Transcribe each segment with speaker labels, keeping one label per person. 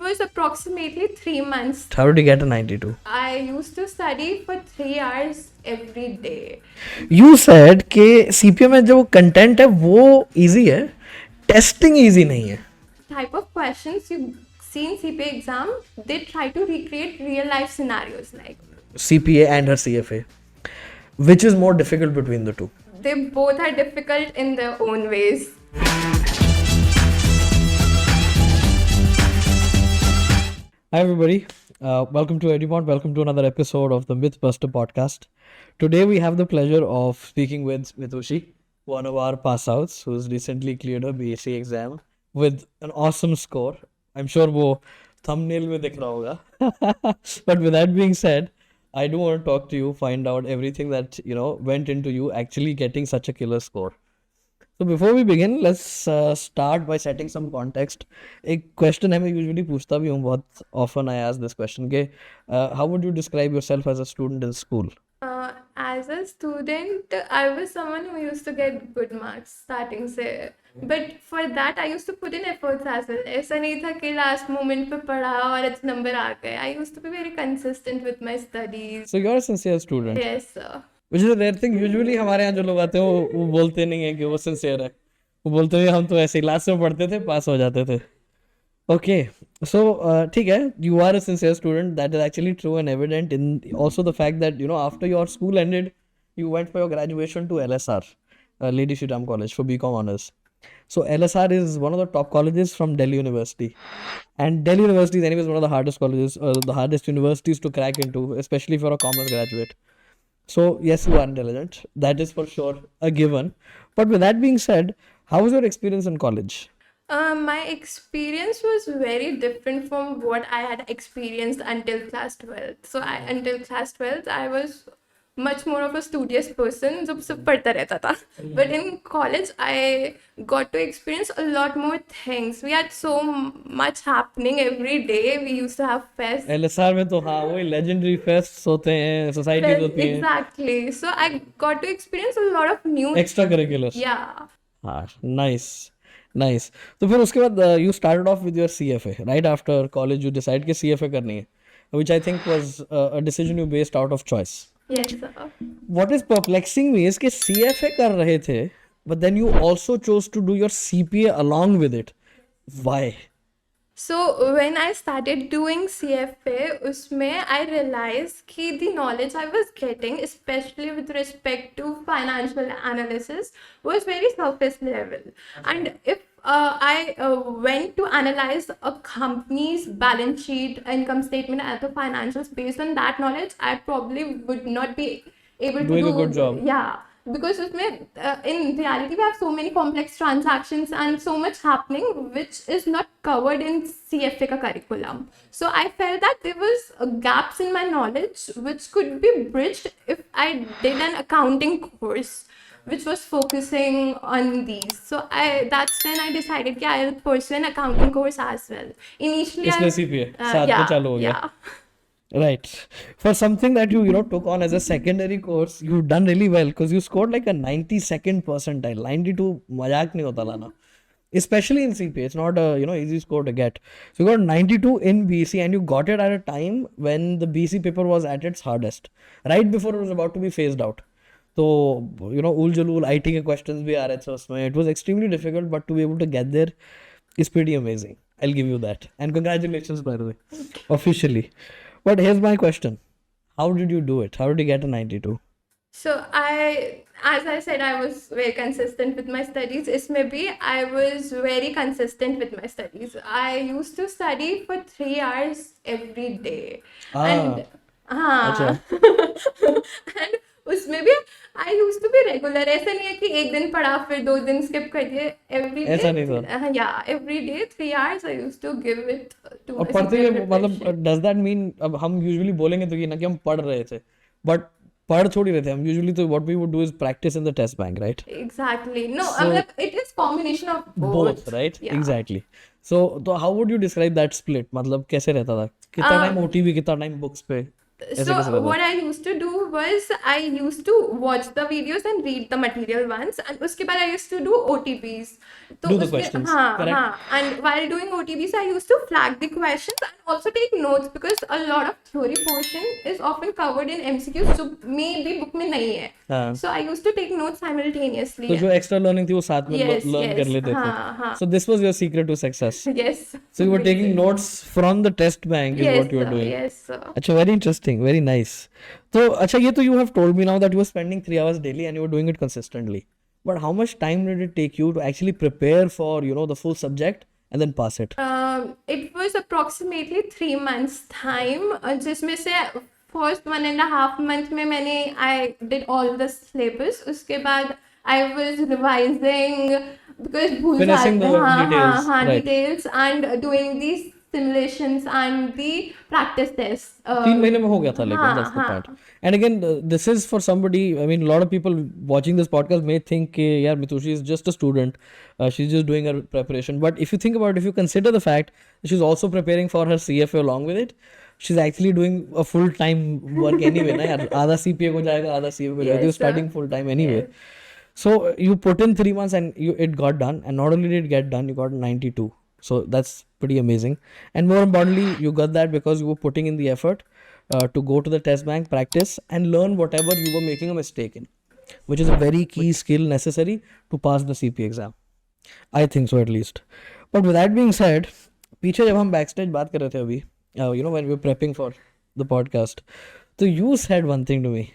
Speaker 1: was approximately 3 months.
Speaker 2: How did you get a 92?
Speaker 1: I used to study for 3 hours every day.
Speaker 2: You said कि CPA में जो content है वो easy है, testing easy नहीं है.
Speaker 1: Type of questions you see in CPA exam, they try to recreate real life scenarios. Like
Speaker 2: CPA and her CFA, which is more difficult between the two?
Speaker 1: they both are difficult in their own ways.
Speaker 2: Hi everybody, welcome to Edumont. Welcome to another episode of the Mythbuster podcast. Today we have the pleasure of speaking with Mitushi, one of our pass outs who's recently cleared her BSc exam with an awesome score. I'm sure वो thumbnail में दिख रहा होगा. But with that being said, I do want to talk to you, find out everything that went into you actually getting such a killer score. So before we begin, let's start by setting some context. एक question है, मैं usually पूछता भी हूँ बहुत often. I ask this question कि how would you describe yourself as a student in school?
Speaker 1: As a student, I was someone who used to get good marks starting से. But for that, I used to put in efforts as well. ऐसा नहीं था कि last moment पे पढ़ा और अच्छे number आ गए. I used to be very consistent with my studies.
Speaker 2: So you're a sincere student.
Speaker 1: Yes, sir.
Speaker 2: Which is a rare thing. Usually हमारे यहाँ जो लोग आते हैं वो बोलते नहीं है कि वो sincere है. वो बोलते हैं हम तो ऐसे ही लास्ट में पढ़ते थे, पास हो जाते थे. Okay, so ठीक है, you are a sincere student. That is actually true and evident in also the fact that after your school ended, you went for your graduation to LSR, Lady Shri Ram College for BCom honors. So LSR is one of the top colleges from Delhi University, and Delhi University is anyways one of the hardest colleges, the hardest universities to crack into, especially if you're a commerce graduate. So yes, you are intelligent. That is for sure a given. But with that being said, how was your experience in college?
Speaker 1: My experience was very different from what I had experienced until class 12th. So until class 12th, I was much more of a studious person जो सब पढ़ता रहता था. But in college, I got to experience a lot more things. We had so much happening every day. We used to have fests.
Speaker 2: LSR में तो हाँ वही legendary fests होते हैं, societies होती हैं.
Speaker 1: Exactly. So I got to experience a lot of new
Speaker 2: Extracurriculars.
Speaker 1: Yeah.
Speaker 2: हाँ, nice. Nice. तो फिर उसके बाद you started off with your CFA, right? After college you decide कि CFA करनी है, which I think was a decision you based out of choice.
Speaker 1: Yes, sir.
Speaker 2: What is perplexing me is कि CFA कर रहे थे, but then you also chose to do your CPA along with it. Why?
Speaker 1: So when I started doing CFA, उसमें I realized कि the knowledge I was getting, especially with respect to financial analysis, was very surface level. And if I went to analyze a company's balance sheet, income statement, and the financials based on that knowledge, I probably would not be able to
Speaker 2: Doing
Speaker 1: do
Speaker 2: a good job.
Speaker 1: Yeah, because in reality we have so many complex transactions and so much happening which is not covered in CFA ka curriculum. So I felt that there was gaps in my knowledge which could be bridged if I did an accounting course which was focusing on these. So that's when I decided that I'll pursue an accounting course as well. Initially
Speaker 2: इसलिए CPA साथ में चालू हो गया.
Speaker 1: yeah.
Speaker 2: Right. For something that you took on as a secondary course, you've done really well because you scored like a 92nd percentile. 92 मजाक नहीं होता लाना. Especially in CPA, it's not a easy score to get. So you got 92 in BC and you got it at a time when the BC paper was at its hardest, right before it was about to be phased out. So ul jalul IT के questions भी आ रहे थे उसमें. It was extremely difficult, but to be able to get there is pretty amazing. I'll give you that. And congratulations, by the way, officially. But here's my question. How did you do it? How did you get a 92?
Speaker 1: So as I said, I was very consistent with my studies. Isme bhi, I was very consistent with my studies. I used to study for 3 hours every day. And and उसमें भी I used to be regular. ऐसा नहीं है कि एक दिन पढ़ा फिर 2 दिन skip कर दिए. Every day.
Speaker 2: ऐसा नहीं था.
Speaker 1: Yeah, every day 3 hours I used to give it to.
Speaker 2: और पढ़ते हुए मतलब does that mean अब हम usually बोलेंगे तो ये ना कि हम पढ़ रहे थे, but पढ़ छोड़ ही रहे थे हम. Usually तो what we would do is practice in the test bank, right?
Speaker 1: Exactly. No, like it is combination of both.
Speaker 2: Right?
Speaker 1: Yeah.
Speaker 2: Exactly. So how would you describe that split? मतलब कैसे रहता था? कितना टाइम OTV, कितना time books पे? ऐसे
Speaker 1: So
Speaker 2: कैसे पता?
Speaker 1: what I used to do was I used to watch the videos and read the material once, and उसके बाद I used to do OTPs. तो
Speaker 2: Do the
Speaker 1: उसमें
Speaker 2: questions,
Speaker 1: हाँ
Speaker 2: correct?
Speaker 1: हाँ, and while doing OTPs I used to flag the questions and also take notes because a lot of theory portion is often covered in MCQs जो maybe book में नहीं है.
Speaker 2: हाँ.
Speaker 1: So I used to take notes simultaneously.
Speaker 2: तो जो extra learning थी वो साथ में
Speaker 1: Yes,
Speaker 2: लर्न कर
Speaker 1: yes,
Speaker 2: लेते थे.
Speaker 1: हाँ हाँ.
Speaker 2: So this was your secret to success.
Speaker 1: Yes.
Speaker 2: So you were taking notes from the test bank is
Speaker 1: Yes,
Speaker 2: what you were
Speaker 1: sir,
Speaker 2: doing.
Speaker 1: yes, sir.
Speaker 2: अच्छा, very interesting, very nice. तो अच्छा, ये तो you have told me now that you were spending 3 hours daily and you were doing it consistently. But how much time did it take you to actually prepare for, the full subject and then pass it?
Speaker 1: It was approximately 3 months time, जिसमें से first 1.5 month में मैंने I did all the syllabus. उसके बाद I was revising because भूल
Speaker 2: Finessing
Speaker 1: जाते
Speaker 2: the
Speaker 1: हाँ
Speaker 2: details,
Speaker 1: हाँ
Speaker 2: right.
Speaker 1: details and doing these simulations and the practice tests.
Speaker 2: 3 महीने में हो गया था, लेकिन
Speaker 1: हाँ
Speaker 2: that's the
Speaker 1: हाँ.
Speaker 2: part. And again, this is for somebody. I mean, a lot of people watching this podcast may think, कि यार Mitushi is just a student. She's just doing her preparation. But if you think about it, if you consider the fact that she's also preparing for her CFA along with it, she's actually doing a full time work anyway. ना यार, आधा CPA को जाएगा, आधा CFA को जाएगा.
Speaker 1: Yes,
Speaker 2: You're studying
Speaker 1: sir.
Speaker 2: full time anyway.
Speaker 1: Yes.
Speaker 2: So you put in 3 months and it got done. And not only did it get done, you got 92. So that's pretty amazing. And more importantly, you got that because you were putting in the effort to go to the test bank, practice, and learn whatever you were making a mistake in, which is a very key skill necessary to pass the CPA exam. I think so, at least. But with that being said, पीछे जब हम backstage बात कर रहे थे अभी, when we were prepping for the podcast, so you said one thing to me,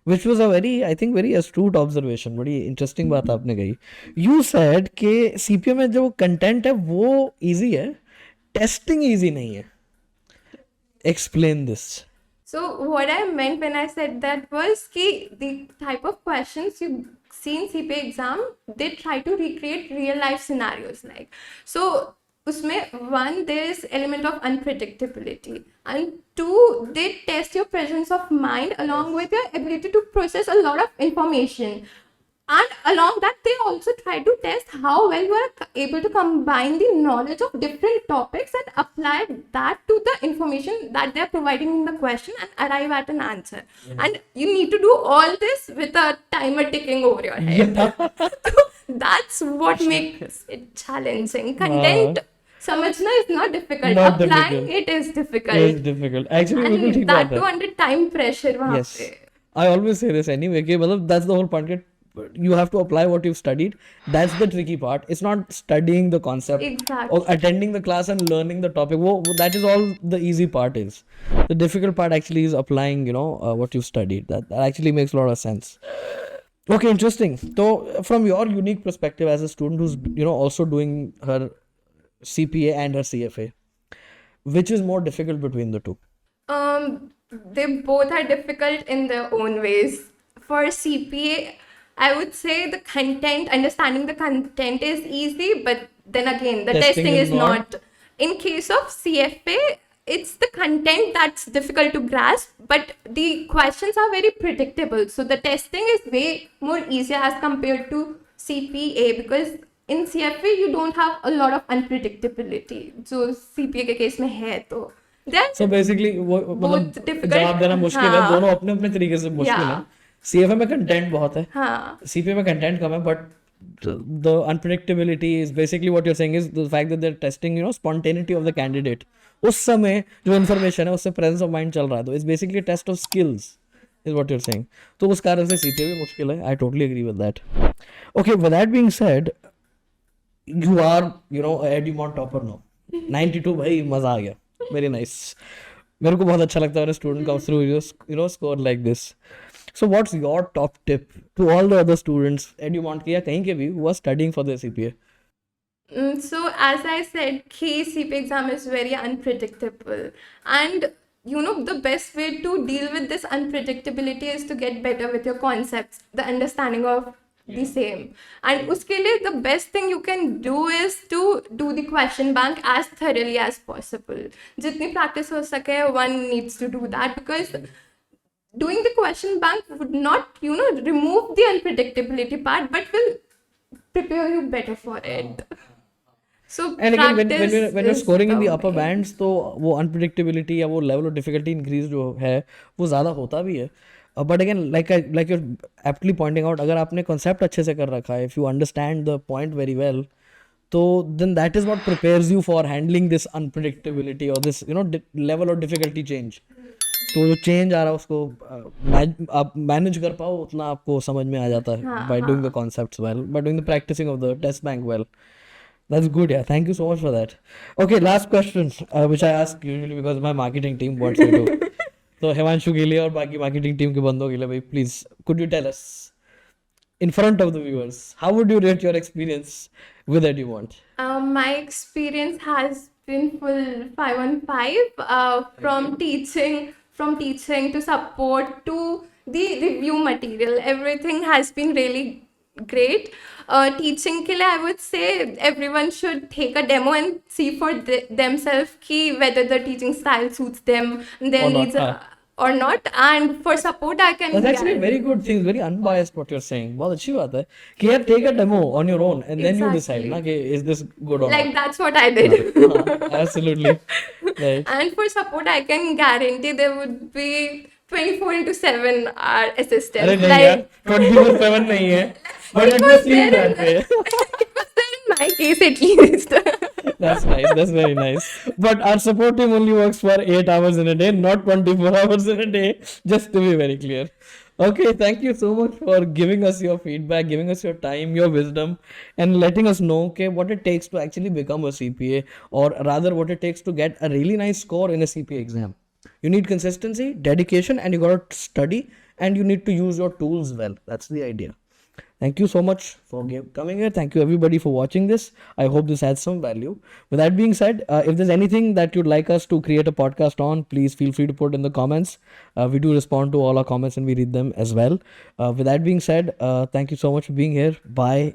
Speaker 2: which was a very, I think, very astute observation. बड़ी interesting बात आपने कही. You said कि CPA में जो content है वो easy है, testing easy नहीं है. Explain this.
Speaker 1: So what I meant when I said that was कि the type of questions you see in CPA exam, they try to recreate real life scenarios like. So उसमें one, there is element of unpredictability, and two, they test your presence of mind along with your ability to process a lot of information. And along that, they also try to test how well you are able to combine the knowledge of different topics and apply that to the information that they are providing in the question and arrive at an answer. And you need to do all this with a timer ticking over your head. So that's what makes it challenging. Content समझना is not difficult.
Speaker 2: Not
Speaker 1: Applying
Speaker 2: difficult.
Speaker 1: it is difficult.
Speaker 2: It's difficult. Actually, बिल्कुल ठीक
Speaker 1: And
Speaker 2: बात
Speaker 1: that
Speaker 2: है.
Speaker 1: too under time pressure वहाँ
Speaker 2: Yes.
Speaker 1: पे.
Speaker 2: I always say this anyway, कि मतलब that's the whole point. कि you have to apply what you've studied. That's the tricky part. It's not studying the concept
Speaker 1: Exactly.
Speaker 2: or attending the class and learning the topic. That is all the easy part is. The difficult part actually is applying, what you've studied. That actually makes a lot of sense. Okay, interesting. So, from your unique perspective as a student who's, also doing her CPA and her CFA, which is more difficult between the two?
Speaker 1: They both are difficult in their own ways. For CPA, I would say the content, understanding the content is easy, but then again, the
Speaker 2: Testing
Speaker 1: testing
Speaker 2: is
Speaker 1: is
Speaker 2: not.
Speaker 1: not. In case of CFA, it's the content that's difficult to grasp, but the questions are very predictable. So the testing is way more easier as compared to CPA because in CFA you don't have a lot of unpredictability. So CPA के case में है तो then
Speaker 2: So basically, वो मतलब
Speaker 1: difficult.
Speaker 2: जवाब देना मुश्किल है.
Speaker 1: हाँ.
Speaker 2: दोनों अपने अपने तरीके से मुश्किल है.
Speaker 1: Yeah.
Speaker 2: CFA में कंटेंट बहुत है.
Speaker 1: हाँ.
Speaker 2: CPA में कंटेंट कम है, but the unpredictability is basically what you're saying is the fact that they're testing, spontaneity of the candidate. उस समय जो information है उससे presence of mind चल रहा है, तो it's basically a test of skills is what you're saying. तो उस कारण से CPA भी मुश्किल है. I totally agree with that. Okay, with that being said, you are, a Edumont topper now. 92 भाई मजा आ गया. Very nice. मेरे को बहुत अच्छा लगता है when a student comes through, score like this. So what's your top tip to all the other students, Edumont के या कहीं के भी, who are studying for their CPA?
Speaker 1: So as I said, CPA exam is very unpredictable, and the best way to deal with this unpredictability is to get better with your concepts, the understanding of the same. And उसके लिए the best thing you can do is to do the question bank as thoroughly as possible. जितनी practice हो सके, one needs to do that because doing the question bank would not, remove the unpredictability part, but will prepare you better for it. So
Speaker 2: And again, when
Speaker 1: practice
Speaker 2: when you're
Speaker 1: is
Speaker 2: scoring in the
Speaker 1: the
Speaker 2: upper
Speaker 1: way.
Speaker 2: bands, तो वो unpredictability या वो level of difficulty increase जो है वो ज़्यादा होता भी है. But again, like you're aptly pointing out, अगर आपने concept अच्छे से कर रखा है, if you understand the point very well, तो then that is what prepares you for handling this unpredictability or this level of difficulty change. तो जो चेंज आ रहा है उसको आप मैनेज कर पाओ उतना आपको समझ में आ जाता है
Speaker 1: हाँ
Speaker 2: by doing the
Speaker 1: हाँ.
Speaker 2: concepts well, by doing the practicing of the test bank well. That's good, yeah. Thank you so much for that. Okay, last question, which I ask usually because my marketing team wants me to. So Himanshu के लिए और बाकी marketing team के बंदों के लिए भाई, please, could you tell us in front of the viewers, how would you rate your experience with Edumont?
Speaker 1: My experience has been full 5 on 5. From teaching to support to the review material. Everything has been really great. Teaching के लिए I would say everyone should take a demo and see for themselves कि whether the teaching style suits them, their
Speaker 2: Or not,
Speaker 1: needs,
Speaker 2: हाँ.
Speaker 1: or not. And for support, I can
Speaker 2: That's actually a very
Speaker 1: guarantee.
Speaker 2: good thing, very unbiased what you're saying. बहुत अच्छी बात है कि यार take a demo on your own and then you decide ना
Speaker 1: Exactly.
Speaker 2: कि is this good or
Speaker 1: Like
Speaker 2: not.
Speaker 1: that's what I did.
Speaker 2: Absolutely. Right.
Speaker 1: And for support, I can guarantee there would be 24/7 our
Speaker 2: अरे
Speaker 1: assistants.
Speaker 2: नहीं यार 24/7 नहीं है but
Speaker 1: It
Speaker 2: it
Speaker 1: was
Speaker 2: must seem
Speaker 1: there
Speaker 2: that way.
Speaker 1: it was there in my case at least.
Speaker 2: That's nice. That's very nice. But our support team only works for 8 hours in a day, not 24 hours in a day, just to be very clear. Okay, thank you so much for giving us your feedback, giving us your time, your wisdom, and letting us know okay, what it takes to actually become a CPA, or rather, what it takes to get a really nice score in a CPA exam. You need consistency, dedication, and you got to study, and you need to use your tools well. That's the idea. Thank you so much for coming here. Thank you everybody for watching this. I hope this adds some value. With that being said, if there's anything that you'd like us to create a podcast on, please feel free to put in the comments. We do respond to all our comments and we read them as well. With that being said, thank you so much for being here. Bye.